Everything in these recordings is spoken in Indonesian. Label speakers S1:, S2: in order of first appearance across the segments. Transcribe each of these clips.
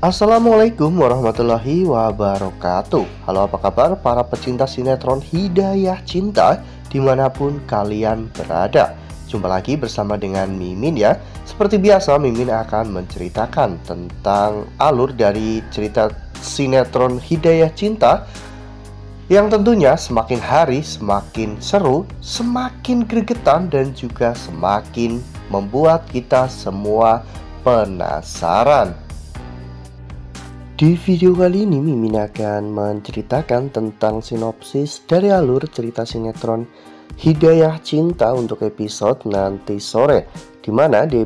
S1: Assalamualaikum warahmatullahi wabarakatuh. Halo, apa kabar para pecinta sinetron Hidayah Cinta dimanapun kalian berada. Jumpa lagi bersama dengan Mimin ya. Seperti biasa, Mimin akan menceritakan tentang alur dari cerita sinetron Hidayah Cinta yang tentunya semakin hari semakin seru, semakin gregetan, dan juga semakin membuat kita semua penasaran. Di video kali ini Mimin akan menceritakan tentang sinopsis dari alur cerita sinetron Hidayah Cinta untuk episode nanti sore, dimana di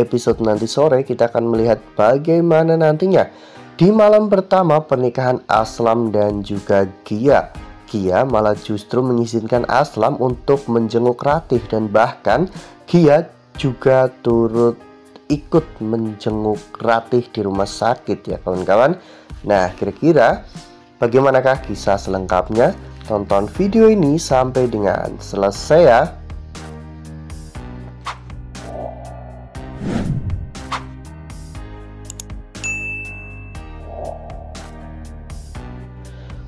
S1: episode nanti sore kita akan melihat bagaimana nantinya di malam pertama pernikahan Aslam dan juga Gia. Gia malah justru mengizinkan Aslam untuk menjenguk Ratih, dan bahkan Gia juga turut ikut menjenguk Ratih di rumah sakit ya kawan-kawan. Nah, kira-kira bagaimanakah kisah selengkapnya? Tonton video ini sampai dengan selesai ya.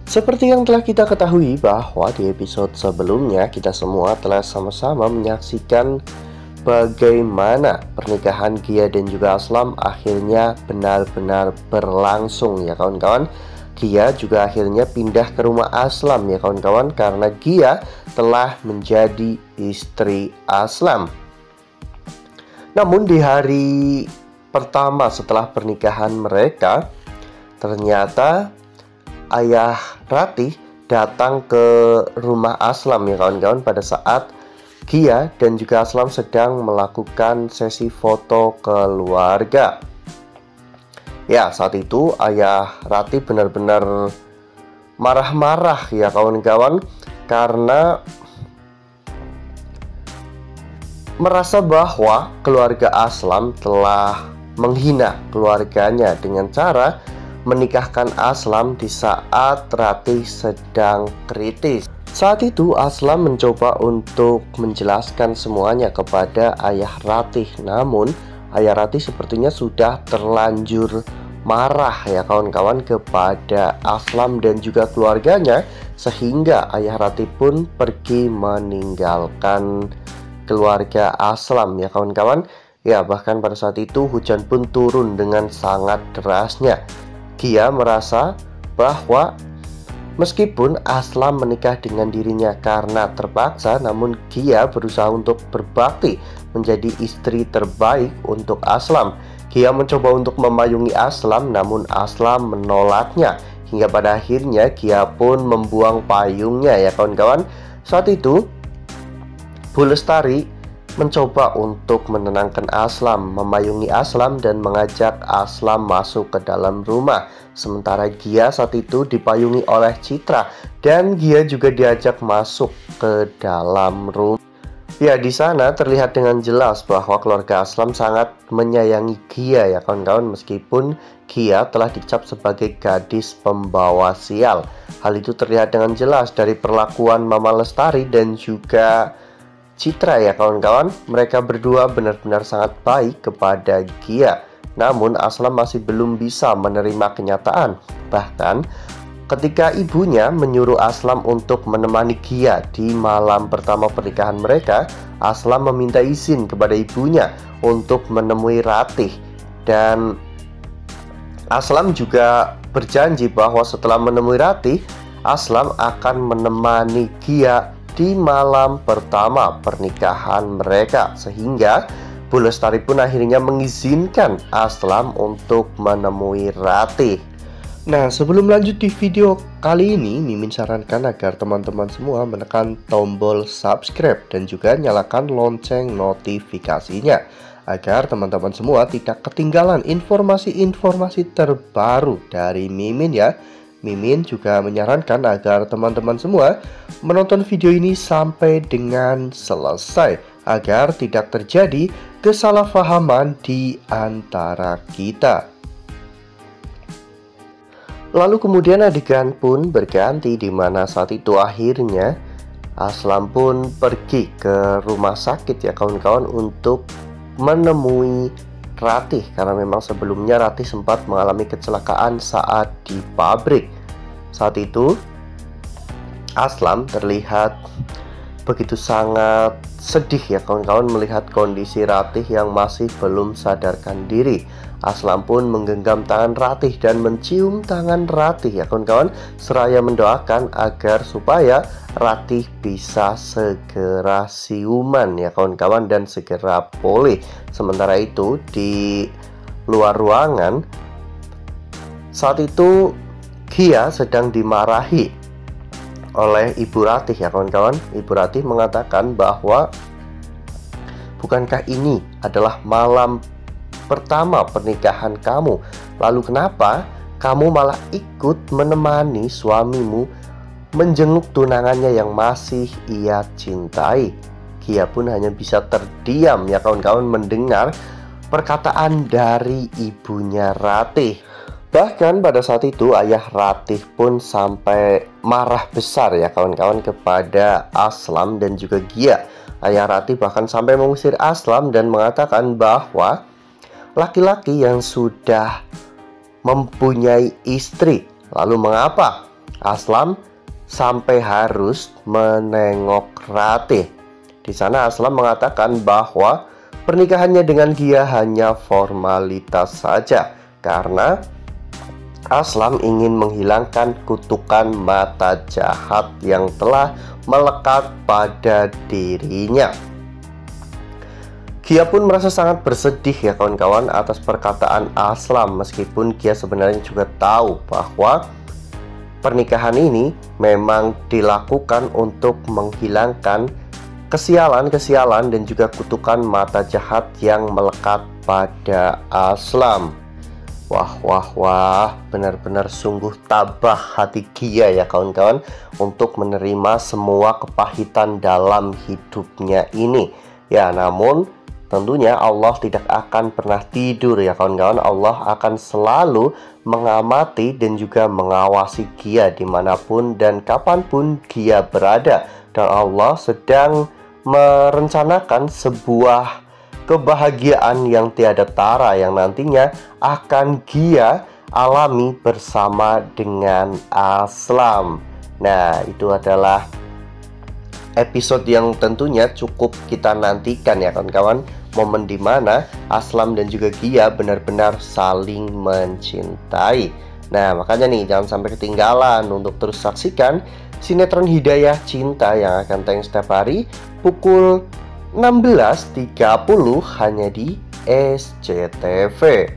S1: Seperti yang telah kita ketahui bahwa di episode sebelumnya kita semua telah sama-sama menyaksikan bagaimana pernikahan Gia dan juga Aslam akhirnya benar-benar berlangsung ya kawan-kawan. Gia juga akhirnya pindah ke rumah Aslam ya kawan-kawan, karena Gia telah menjadi istri Aslam. Namun di hari pertama setelah pernikahan mereka, ternyata ayah Ratih datang ke rumah Aslam ya kawan-kawan pada saat Gia dan juga Aslam sedang melakukan sesi foto keluarga. Ya, saat itu ayah Ratih benar-benar marah-marah ya kawan-kawan, karena merasa bahwa keluarga Aslam telah menghina keluarganya dengan cara menikahkan Aslam di saat Ratih sedang kritis. Saat itu Aslam mencoba untuk menjelaskan semuanya kepada ayah Ratih, namun ayah Ratih sepertinya sudah terlanjur marah ya kawan-kawan kepada Aslam dan juga keluarganya, sehingga ayah Ratih pun pergi meninggalkan keluarga Aslam ya kawan-kawan. Ya, bahkan pada saat itu hujan pun turun dengan sangat derasnya. Gia merasa bahwa meskipun Aslam menikah dengan dirinya karena terpaksa, namun Gia berusaha untuk berbakti menjadi istri terbaik untuk Aslam. Gia mencoba untuk memayungi Aslam, namun Aslam menolaknya, hingga pada akhirnya Gia pun membuang payungnya ya kawan-kawan. Saat itu Bu Lestari mencoba untuk menenangkan Aslam, memayungi Aslam dan mengajak Aslam masuk ke dalam rumah. Sementara Gia saat itu dipayungi oleh Citra, dan Gia juga diajak masuk ke dalam rumah. Ya, di sana terlihat dengan jelas bahwa keluarga Aslam sangat menyayangi Gia ya kawan-kawan, meskipun Gia telah dicap sebagai gadis pembawa sial. Hal itu terlihat dengan jelas dari perlakuan Mama Lestari dan juga Citra ya kawan-kawan. Mereka berdua benar-benar sangat baik kepada Gia. Namun Aslam masih belum bisa menerima kenyataan. Bahkan ketika ibunya menyuruh Aslam untuk menemani Gia di malam pertama pernikahan mereka, Aslam meminta izin kepada ibunya untuk menemui Ratih. Dan Aslam juga berjanji bahwa setelah menemui Ratih, Aslam akan menemani Gia di malam pertama pernikahan mereka, sehingga Bu Lestari pun akhirnya mengizinkan Aslam untuk menemui Ratih. Nah, sebelum lanjut di video kali ini, Mimin sarankan agar teman-teman semua menekan tombol subscribe dan juga nyalakan lonceng notifikasinya, agar teman-teman semua tidak ketinggalan informasi-informasi terbaru dari Mimin ya. Mimin juga menyarankan agar teman-teman semua menonton video ini sampai dengan selesai, agar tidak terjadi kesalahpahaman di antara kita. Lalu kemudian adegan pun berganti, di mana saat itu akhirnya Aslam pun pergi ke rumah sakit ya kawan-kawan untuk menemui Ratih, karena memang sebelumnya Ratih sempat mengalami kecelakaan saat di pabrik. Saat itu Aslam terlihat begitu sangat sedih ya kawan-kawan melihat kondisi Ratih yang masih belum sadarkan diri. Aslam pun menggenggam tangan Ratih dan mencium tangan Ratih ya kawan-kawan, seraya mendoakan agar supaya Ratih bisa segera siuman ya kawan-kawan dan segera pulih. Sementara itu di luar ruangan saat itu Gia sedang dimarahi oleh Ibu Ratih ya kawan-kawan. Ibu Ratih mengatakan bahwa bukankah ini adalah malam pertama pernikahan kamu? Lalu kenapa kamu malah ikut menemani suamimu menjenguk tunangannya yang masih ia cintai? Gia pun hanya bisa terdiam ya kawan-kawan mendengar perkataan dari ibunya Ratih. Bahkan pada saat itu ayah Ratih pun sampai marah besar ya kawan-kawan kepada Aslam dan juga Gia. Ayah Ratih bahkan sampai mengusir Aslam dan mengatakan bahwa laki-laki yang sudah mempunyai istri, lalu mengapa Aslam sampai harus menengok Ratih? Di sana Aslam mengatakan bahwa pernikahannya dengan Gia hanya formalitas saja, karena Aslam ingin menghilangkan kutukan mata jahat yang telah melekat pada dirinya. Gia pun merasa sangat bersedih ya kawan-kawan atas perkataan Aslam, meskipun Gia sebenarnya juga tahu bahwa pernikahan ini memang dilakukan untuk menghilangkan kesialan-kesialan dan juga kutukan mata jahat yang melekat pada Aslam. Wah, benar-benar sungguh tabah hati Gia ya kawan-kawan untuk menerima semua kepahitan dalam hidupnya ini. Ya, namun tentunya Allah tidak akan pernah tidur ya kawan-kawan. Allah akan selalu mengamati dan juga mengawasi Gia dimanapun dan kapanpun Gia berada. Dan Allah sedang merencanakan sebuah kebahagiaan yang tiada tara yang nantinya akan Gia alami bersama dengan Aslam. Nah, itu adalah episode yang tentunya cukup kita nantikan ya kawan-kawan, momen dimana Aslam dan juga Gia benar-benar saling mencintai. Nah, makanya nih jangan sampai ketinggalan untuk terus saksikan sinetron Hidayah Cinta yang akan tayang setiap hari pukul 16.30 hanya di SCTV.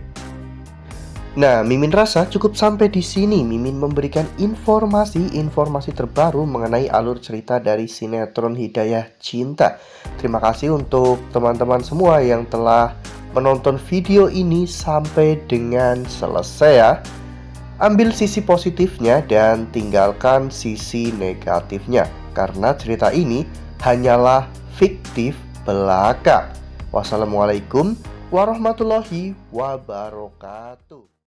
S1: Nah, Mimin rasa cukup sampai di sini. Mimin memberikan informasi terbaru mengenai alur cerita dari sinetron Hidayah Cinta. Terima kasih untuk teman-teman semua yang telah menonton video ini sampai dengan selesai ya. Ambil sisi positifnya dan tinggalkan sisi negatifnya, karena cerita ini hanyalah fiktif belaka. Wassalamualaikum warahmatullahi wabarakatuh.